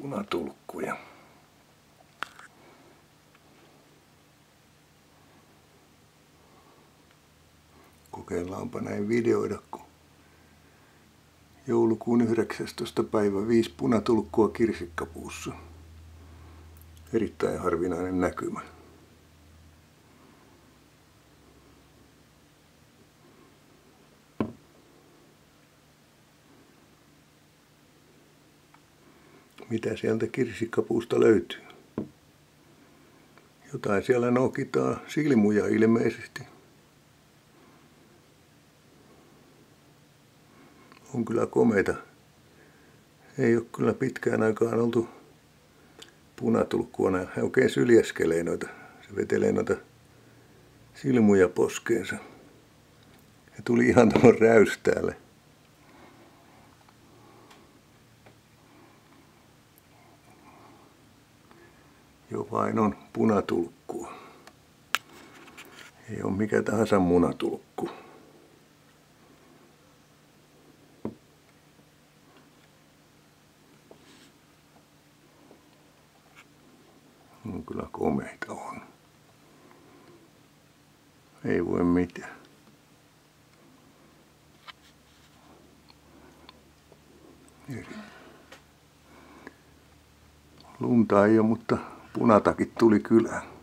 punatulkkuja. Kokeillaanpa näin videoida, kun joulukuun 19. päivä 5 punatulkkua kirsikkapuussa. Erittäin harvinainen näkymä. Mitä sieltä kirsikkapuusta löytyy? Jotain siellä nokitaan, silmuja ilmeisesti. On kyllä komeita. Ei ole kyllä pitkään aikaan oltu punatulkkua. Ne oikein syljeskelee noita. Se vetelee noita silmuja poskeensa. Ja tuli ihan tuohon räystäälle. Jo vain on punatulkkua. Ei ole mikä tahansa munatulkku. No, kyllä komeita on. Ei voi mitään. Lunta ei ole, mutta punatakit tuli kylään.